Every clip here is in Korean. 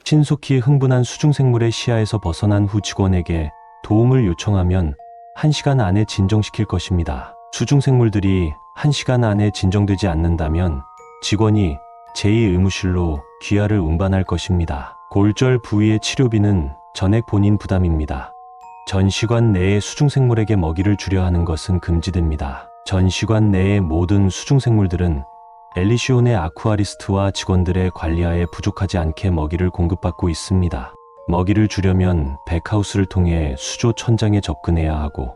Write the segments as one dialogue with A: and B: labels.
A: 신속히 흥분한 수중생물의 시야에서 벗어난 후 직원에게 도움을 요청하면 1시간 안에 진정시킬 것입니다. 수중생물들이 1시간 안에 진정되지 않는다면 직원이 제2의무실로 귀하를 운반할 것입니다. 골절 부위의 치료비는 전액 본인 부담입니다. 전시관 내의 수중생물에게 먹이를 주려 하는 것은 금지됩니다. 전시관 내의 모든 수중생물들은 엘리시온의 아쿠아리스트와 직원들의 관리하에 부족하지 않게 먹이를 공급받고 있습니다. 먹이를 주려면 백하우스를 통해 수조 천장에 접근해야 하고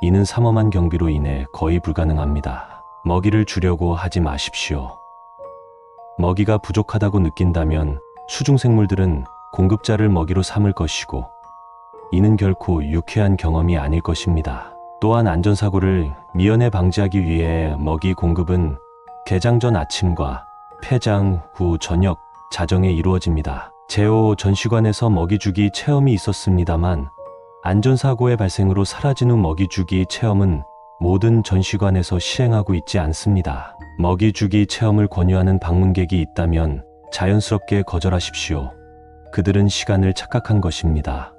A: 이는 삼엄한 경비로 인해 거의 불가능합니다. 먹이를 주려고 하지 마십시오. 먹이가 부족하다고 느낀다면 수중생물들은 공급자를 먹이로 삼을 것이고 이는 결코 유쾌한 경험이 아닐 것입니다. 또한 안전사고를 미연에 방지하기 위해 먹이 공급은 개장 전 아침과 폐장 후 저녁 자정에 이루어집니다. 제5 전시관에서 먹이주기 체험이 있었습니다만 안전사고의 발생으로 사라진 후 먹이주기 체험은 모든 전시관에서 시행하고 있지 않습니다. 먹이주기 체험을 권유하는 방문객이 있다면 자연스럽게 거절하십시오. 그들은 시간을 착각한 것입니다.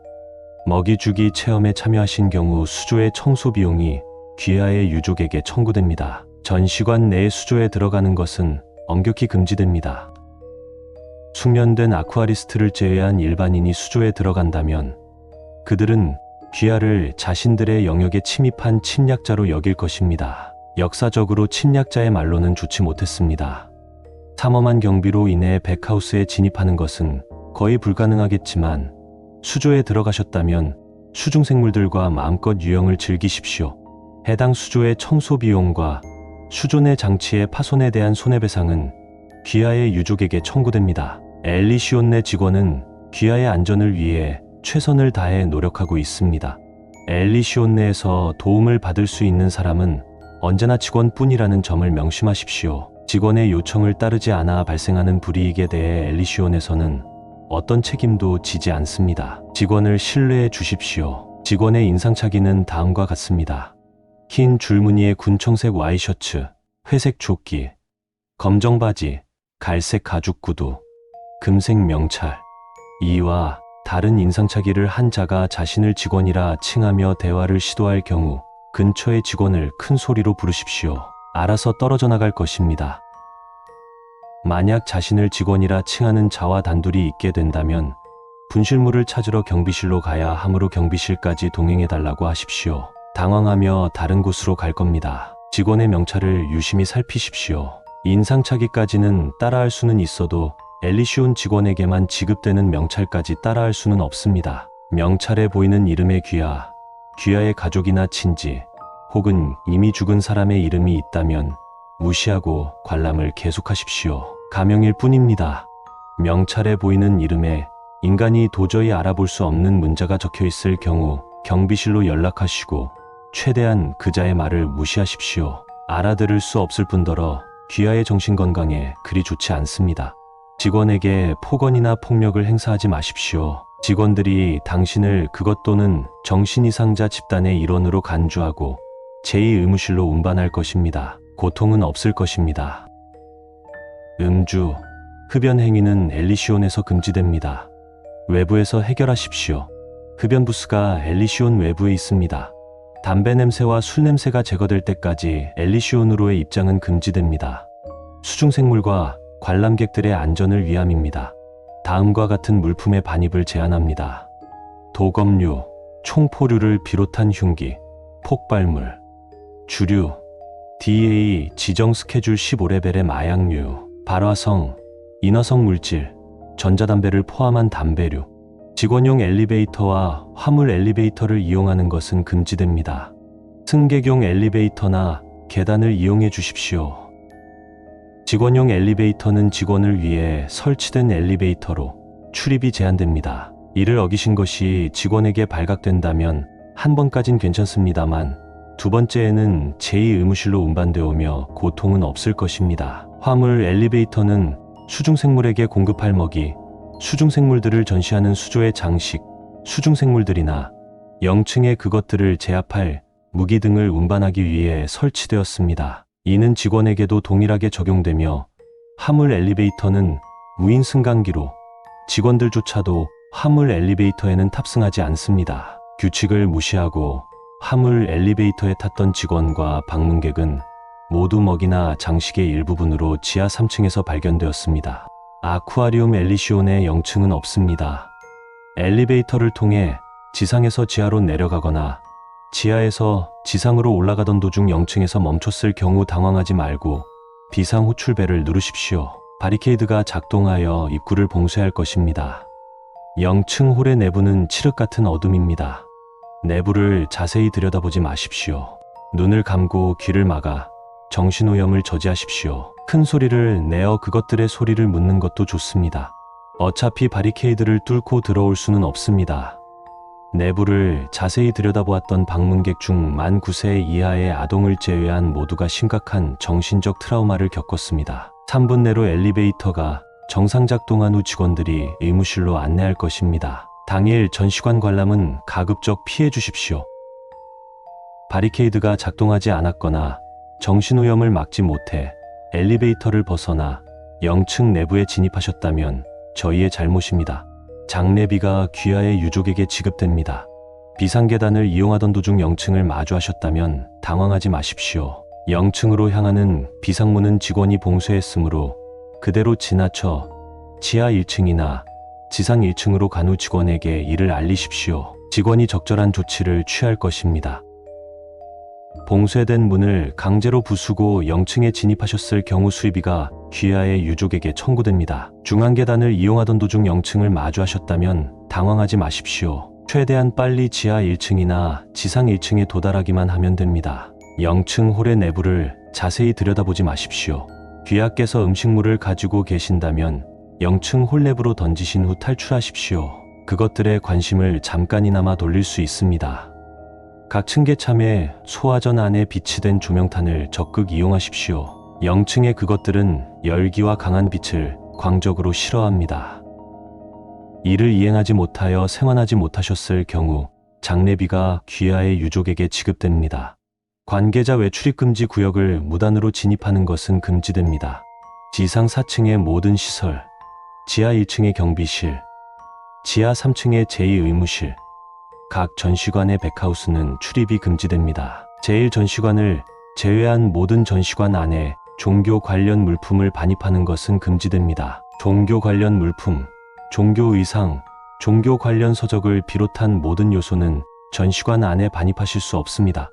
A: 먹이주기 체험에 참여하신 경우 수조의 청소 비용이 귀하의 유족에게 청구됩니다. 전시관 내 수조에 들어가는 것은 엄격히 금지됩니다. 숙련된 아쿠아리스트를 제외한 일반인이 수조에 들어간다면 그들은 귀하를 자신들의 영역에 침입한 침략자로 여길 것입니다. 역사적으로 침략자의 말로는 좋지 못했습니다. 삼엄한 경비로 인해 백하우스에 진입하는 것은 거의 불가능하겠지만 수조에 들어가셨다면 수중생물들과 마음껏 유영을 즐기십시오. 해당 수조의 청소 비용과 수조 내 장치의 파손에 대한 손해배상은 귀하의 유족에게 청구됩니다. 엘리시온 내 직원은 귀하의 안전을 위해 최선을 다해 노력하고 있습니다. 엘리시온 내에서 도움을 받을 수 있는 사람은 언제나 직원뿐이라는 점을 명심하십시오. 직원의 요청을 따르지 않아 발생하는 불이익에 대해 엘리시온에서는 어떤 책임도 지지 않습니다. 직원을 신뢰해 주십시오. 직원의 인상착의는 다음과 같습니다. 흰 줄무늬의 군청색 와이셔츠, 회색 조끼, 검정 바지, 갈색 가죽 구두, 금색 명찰. 이와 다른 인상착의를 한 자가 자신을 직원이라 칭하며 대화를 시도할 경우 근처의 직원을 큰 소리로 부르십시오. 알아서 떨어져 나갈 것입니다. 만약 자신을 직원이라 칭하는 자와 단둘이 있게 된다면 분실물을 찾으러 경비실로 가야 하므로 경비실까지 동행해달라고 하십시오. 당황하며 다른 곳으로 갈 겁니다. 직원의 명찰을 유심히 살피십시오. 인상착의까지는 따라할 수는 있어도 엘리시온 직원에게만 지급되는 명찰까지 따라할 수는 없습니다. 명찰에 보이는 이름의 귀하, 귀하의 가족이나 친지, 혹은 이미 죽은 사람의 이름이 있다면 무시하고 관람을 계속하십시오. 가명일 뿐입니다. 명찰에 보이는 이름에 인간이 도저히 알아볼 수 없는 문자가 적혀 있을 경우 경비실로 연락하시고 최대한 그자의 말을 무시하십시오. 알아들을 수 없을 뿐더러 귀하의 정신건강에 그리 좋지 않습니다. 직원에게 폭언이나 폭력을 행사하지 마십시오. 직원들이 당신을 그것 또는 정신이상자 집단의 일원으로 간주하고 제2의무실로 운반할 것입니다. 고통은 없을 것입니다. 음주, 흡연 행위는 엘리시온에서 금지됩니다. 외부에서 해결하십시오. 흡연 부스가 엘리시온 외부에 있습니다. 담배 냄새와 술 냄새가 제거될 때까지 엘리시온으로의 입장은 금지됩니다. 수중생물과 관람객들의 안전을 위함입니다. 다음과 같은 물품의 반입을 제한합니다. 도검류, 총포류를 비롯한 흉기, 폭발물, 주류, DA 지정 스케줄 15레벨의 마약류, 발화성, 인화성 물질, 전자담배를 포함한 담배류, 직원용 엘리베이터와 화물 엘리베이터를 이용하는 것은 금지됩니다. 승객용 엘리베이터나 계단을 이용해 주십시오. 직원용 엘리베이터는 직원을 위해 설치된 엘리베이터로 출입이 제한됩니다. 이를 어기신 것이 직원에게 발각된다면 한 번까진 괜찮습니다만 두 번째에는 제2의무실로 운반되오며 고통은 없을 것입니다. 화물 엘리베이터는 수중생물에게 공급할 먹이, 수중생물들을 전시하는 수조의 장식, 수중생물들이나 영층에 그것들을 제압할 무기 등을 운반하기 위해 설치되었습니다. 이는 직원에게도 동일하게 적용되며 화물 엘리베이터는 무인 승강기로 직원들조차도 화물 엘리베이터에는 탑승하지 않습니다. 규칙을 무시하고 화물 엘리베이터에 탔던 직원과 방문객은 모두 먹이나 장식의 일부분으로 지하 3층에서 발견되었습니다. 아쿠아리움 엘리시온의 영층은 없습니다. 엘리베이터를 통해 지상에서 지하로 내려가거나 지하에서 지상으로 올라가던 도중 영층에서 멈췄을 경우 당황하지 말고 비상 호출벨을 누르십시오. 바리케이드가 작동하여 입구를 봉쇄할 것입니다. 영층 홀의 내부는 칠흑 같은 어둠입니다. 내부를 자세히 들여다보지 마십시오. 눈을 감고 귀를 막아 정신오염을 저지하십시오. 큰 소리를 내어 그것들의 소리를 묻는 것도 좋습니다. 어차피 바리케이드를 뚫고 들어올 수는 없습니다. 내부를 자세히 들여다보았던 방문객 중 만 9세 이하의 아동을 제외한 모두가 심각한 정신적 트라우마를 겪었습니다. 3분 내로 엘리베이터가 정상 작동한 후 직원들이 의무실로 안내할 것입니다. 당일 전시관 관람은 가급적 피해 주십시오. 바리케이드가 작동하지 않았거나 정신오염을 막지 못해 엘리베이터를 벗어나 영층 내부에 진입하셨다면 저희의 잘못입니다. 장례비가 귀하의 유족에게 지급됩니다. 비상계단을 이용하던 도중 영층을 마주하셨다면 당황하지 마십시오. 영층으로 향하는 비상문은 직원이 봉쇄했으므로 그대로 지나쳐 지하 1층이나 지상 1층으로 간 후 직원에게 이를 알리십시오. 직원이 적절한 조치를 취할 것입니다. 봉쇄된 문을 강제로 부수고 영층에 진입하셨을 경우 수리비가 귀하의 유족에게 청구됩니다. 중앙계단을 이용하던 도중 영층을 마주하셨다면 당황하지 마십시오. 최대한 빨리 지하 1층이나 지상 1층에 도달하기만 하면 됩니다. 영층 홀의 내부를 자세히 들여다보지 마십시오. 귀하께서 음식물을 가지고 계신다면 영층 홀 내부로 던지신 후 탈출하십시오. 그것들의 관심을 잠깐이나마 돌릴 수 있습니다. 각 층계참에 소화전 안에 비치된 조명탄을 적극 이용하십시오. 영층의 그것들은 열기와 강한 빛을 광적으로 싫어합니다. 이를 이행하지 못하여 생환하지 못하셨을 경우 장례비가 귀하의 유족에게 지급됩니다. 관계자 외출입 금지 구역을 무단으로 진입하는 것은 금지됩니다. 지상 4층의 모든 시설, 지하 1층의 경비실, 지하 3층의 제2의무실, 각 전시관의 백하우스는 출입이 금지됩니다. 제1전시관을 제외한 모든 전시관 안에 종교 관련 물품을 반입하는 것은 금지됩니다. 종교 관련 물품, 종교 의상, 종교 관련 서적을 비롯한 모든 요소는 전시관 안에 반입하실 수 없습니다.